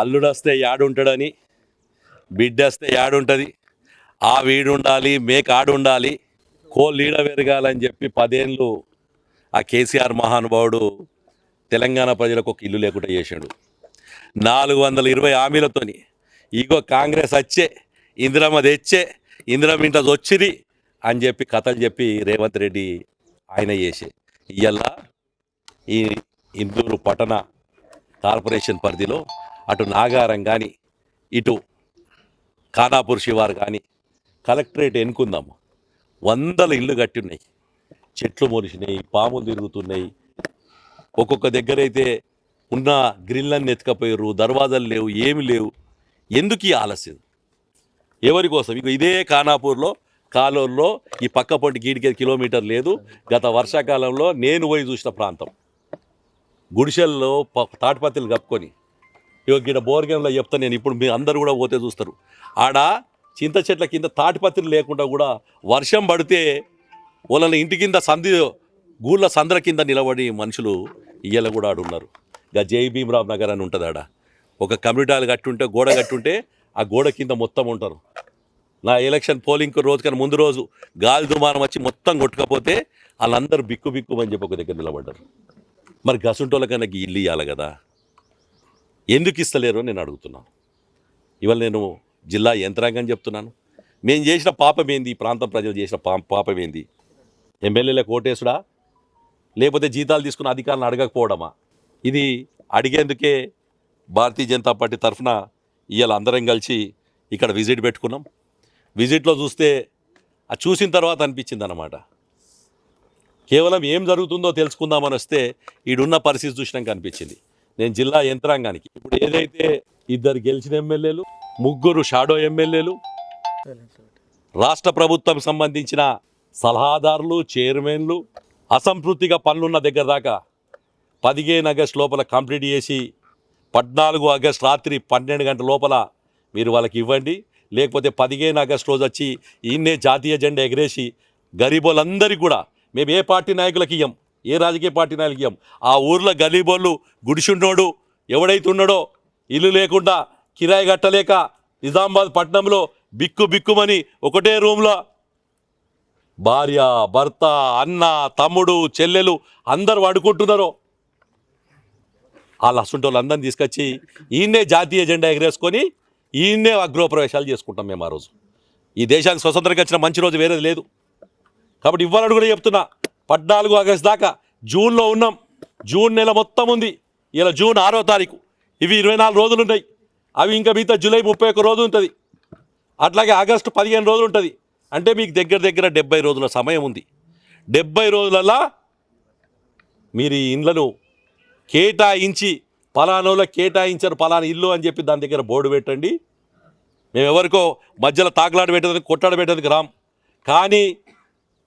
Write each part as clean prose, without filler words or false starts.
అల్లుడొస్తే యాడుంటాడని, బిడ్డొస్తే యాడుంటుంది, ఆ వీడుండాలి, మేక ఆడుండాలి, లీడ పెరగాలని చెప్పి 10 ఏళ్ళు ఆ కేసీఆర్ మహానుభావుడు తెలంగాణ ప్రజలకు ఒక ఇల్లు లేకుండా చేశాడు. 420 హామీలతోని ఇగో కాంగ్రెస్ వచ్చే, ఇందిరమ్మ తెచ్చే, ఇందిరమ్మ ఇంట్లో వచ్చిరి అని చెప్పి కథలు చెప్పి రేవంత్ రెడ్డి ఆయన చేసే ఇవాళ ఈ ఇందూరు పట్టణ కార్పొరేషన్ పరిధిలో అటు నాగారం కానీ ఇటు ఖానాపూర్ శివారు కానీ కలెక్టరేట్ ఎన్నుకుందాము. 100 ఇళ్ళు కట్టి ఉన్నాయి, చెట్లు మొలిసినాయి, పాములు తిరుగుతున్నాయి. ఒక్కొక్క దగ్గర అయితే ఉన్న గ్రిల్లన్నీ ఎత్తుకపోయారు, దర్వాజాలు లేవు, ఏమి లేవు. ఎందుకు ఈ ఆలస్యం? ఎవరి కోసం? ఇక ఇదే ఖానాపూర్లో కాలూరులో ఈ పక్క పొంటి గీడికి కిలోమీటర్ లేదు. గత వర్షాకాలంలో నేను పోయి చూసిన ప్రాంతం, గుడిసెల్లో తాటిపత్తులు కప్పుకొని ఇక గిడ బోర్గంలో చెప్తా నేను, ఇప్పుడు మీ అందరూ కూడా పోతే చూస్తారు. ఆడ చింత చెట్ల కింద తాటిపత్తులు లేకుండా కూడా వర్షం పడితే వాళ్ళని ఇంటి కింద గూళ్ళ సంద్ర కింద నిలబడి మనుషులు ఇయ్యల కూడా ఆడున్నారు. ఇక జై భీమరావు నగర్ అని ఉంటుంది, ఆడ ఒక కమ్యూనిటీ కట్టుంటే గోడ కట్టుంటే ఆ గోడ కింద మొత్తం ఉంటారు. నా ఎలక్షన్ పోలింగ్ రోజు కన్నా ముందు రోజు గాలి దుమారం వచ్చి మొత్తం కొట్టుకపోతే వాళ్ళందరూ బిక్కుమని చెప్పి ఒక దగ్గర నిలబడ్డారు. మరి గసుంటోళ్ళ కన్నా ఇల్లు ఇవ్వాలి కదా, ఎందుకు ఇస్తలేరు నేను అడుగుతున్నాను. ఇవాళ నేను జిల్లా యంత్రాంగం చెప్తున్నాను, మేము చేసిన పాపం ఏంది, ఈ ప్రాంతం ప్రజలు చేసిన పాపం ఏంది? ఎమ్మెల్యేలకు ఓటేసుడా, లేకపోతే జీతాలు తీసుకున్న అధికారులను అడగకపోవడమా? ఇది అడిగేందుకే భారతీయ జనతా పార్టీ తరఫున ఇవాళ అందరం కలిసి ఇక్కడ విజిట్ పెట్టుకున్నాం. విజిట్లో చూస్తే అది చూసిన తర్వాత అనిపించింది అన్నమాట, కేవలం ఏం జరుగుతుందో తెలుసుకుందామని వస్తే ఈడున్న పరిస్థితి చూసినాక అనిపించింది. నేను జిల్లా యంత్రాంగానికి ఇప్పుడు ఏదైతే 2 గెలిచిన ఎమ్మెల్యేలు, 3 షాడో ఎమ్మెల్యేలు, రాష్ట్ర ప్రభుత్వం సంబంధించిన సలహాదారులు, చైర్మన్లు అసంతృప్తిగా పనులున్న దగ్గర దాకా 15 ఆగస్టు లోపల కంప్లీట్ చేసి 14 ఆగస్టు రాత్రి 12 గంటల లోపల మీరు వాళ్ళకి ఇవ్వండి. లేకపోతే 15 ఆగస్టు రోజు వచ్చి ఈయన్నే జాతీయ జెండా ఎగరేసి గరీబోళ్ళందరికీ కూడా, మేము ఏ పార్టీ నాయకులకి ఇయ్యం, ఏ రాజకీయ పార్టీ నాయకులకి ఇయ్యం, ఆ ఊర్లో గరీబోళ్ళు గుడిసున్నోడు ఎవడైతే ఉన్నాడో ఇల్లు లేకుండా కిరాయి కట్టలేక నిజామాబాద్ పట్టణంలో బిక్కుమని ఒకటే రూమ్లో భార్య, భర్త, అన్న, తమ్ముడు, చెల్లెలు అందరు పడుకుంటున్నారో వాళ్ళ అసంటి వాళ్ళందరినీ తీసుకొచ్చి ఈయన్నే జాతీయ జెండా ఎగరేసుకొని ఈయన్నే గృహప్రవేశాలు చేసుకుంటాం మేము. ఆ రోజు ఈ దేశానికి స్వతంత్రంగా వచ్చిన మంచి రోజు వేరేది లేదు. కాబట్టి ఇవ్వాలని కూడా చెప్తున్నా, 14 ఆగస్టు దాకా జూన్లో ఉన్నాం, జూన్ నెల మొత్తం ఉంది. ఇలా జూన్ 6వ తారీఖు, ఇవి 24 రోజులు ఉన్నాయి. అవి ఇంకా మిగతా జూలై 31 రోజు ఉంటుంది. అట్లాగే ఆగస్టు 15 రోజులు ఉంటుంది. అంటే మీకు దగ్గర 70 రోజుల సమయం ఉంది. 70 రోజులలో మీరు ఈ ఇండ్లను కేటాయించి పలానోళ్ళ కేటాయించారు పలానా ఇల్లు అని చెప్పి దాని దగ్గర బోర్డు పెట్టండి. మేము ఎవరికో మధ్యలో తాకులాట పెట్టేందుకు, కొట్టాడ పెట్టేందుకు రాం. కానీ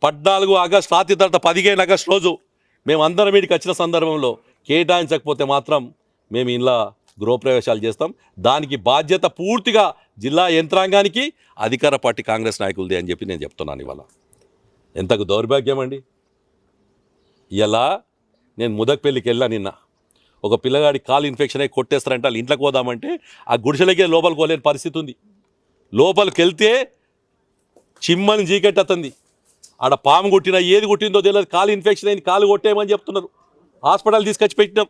14 ఆగస్టు రాత్రి తర్వాత 15 ఆగస్టు రోజు మేము అందరం వీడికి వచ్చిన సందర్భంలో కేటాయించకపోతే మాత్రం మేము ఇలా గృహప్రవేశాలు చేస్తాం. దానికి బాధ్యత పూర్తిగా జిల్లా యంత్రాంగానికి, అధికార పార్టీ కాంగ్రెస్ నాయకులది అని చెప్పి నేను చెప్తున్నాను. ఇవాళ ఎంతకు దౌర్భాగ్యం అండి. ఇలా నేను ముదక్పల్లికి వెళ్ళా నిన్న, ఒక పిల్లగాడి కాలు ఇన్ఫెక్షన్ అయ్యి కొట్టేస్తారంటే వాళ్ళు ఇంట్లోకి పోదామంటే ఆ గుడిసెలకే లోపలికి పోలేని పరిస్థితి ఉంది. లోపలికి వెళ్తే చిమ్మని చీకట్టతుంది, ఆడ పాము కొట్టినా ఏది కొట్టిందో తెలియదు, కాలు ఇన్ఫెక్షన్ అయింది, కాలు కొట్టేయమని చెప్తున్నారు. హాస్పిటల్ తీసుకొచ్చి పెట్టినాం.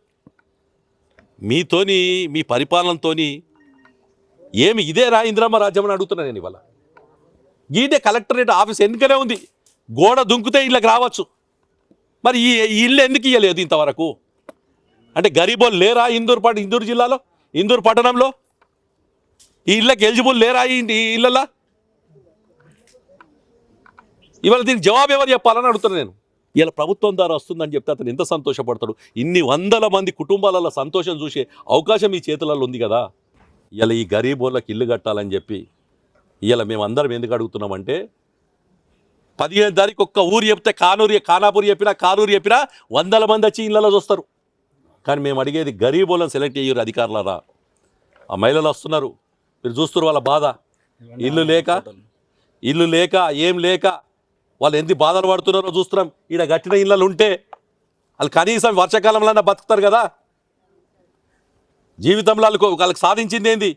మీతోని, మీ పరిపాలనతోని ఏమి ఇదే ఇందిరమ్మ రాజ్యం అని అడుగుతున్నాను నేను. ఇవాళ గీటే కలెక్టరేట్ ఆఫీస్ ఎన్నికనే ఉంది, గోడ దుంకుతే ఇళ్ళకి రావచ్చు. మరి ఈ ఇల్లు ఎందుకు ఇవ్వలేదు ఇంతవరకు? అంటే గరీబోళ్ళు లేరా ఇందూరు జిల్లాలో, ఇందూరు పట్టణంలో? ఈ ఇళ్ళకి ఎలిజిబుల్ లేరా ఈ ఇళ్ళలా? ఇవాళ దీనికి జవాబు ఎవరు చెప్పాలని అడుగుతున్నాను నేను. ఇలా ప్రభుత్వం ద్వారా వస్తుందని చెప్తే అతను ఎంత సంతోషపడతాడు? ఇన్ని 100 మంది కుటుంబాలలో సంతోషం చూసే అవకాశం ఈ చేతులలో ఉంది కదా. ఇలా ఈ గరీబోళ్ళకి ఇల్లు కట్టాలని చెప్పి ఇలా మేము అందరం ఎందుకు అడుగుతున్నామంటే, 15 తారీఖు ఒక్క ఊరు చెప్తే ఖానాపూర్ చెప్పినా, కానూరు చెప్పినా 100 మంది వచ్చి ఇళ్ళలో చూస్తారు. కానీ మేము అడిగేది గరీబోళ్ళని సెలెక్ట్ చేయరు అధికారులరా. ఆ మహిళలు వస్తున్నారు, మీరు చూస్తున్నారు వాళ్ళ బాధ. ఇల్లు లేక ఏం లేక వాళ్ళు ఎంత బాధలు పడుతున్నారో చూస్తున్నాం. ఈడ గట్టిన ఇళ్ళలు ఉంటే వాళ్ళు కనీసం వర్షాకాలంలో బతుకుతారు కదా. జీవితంలో వాళ్ళకు సాధించింది ఏంది?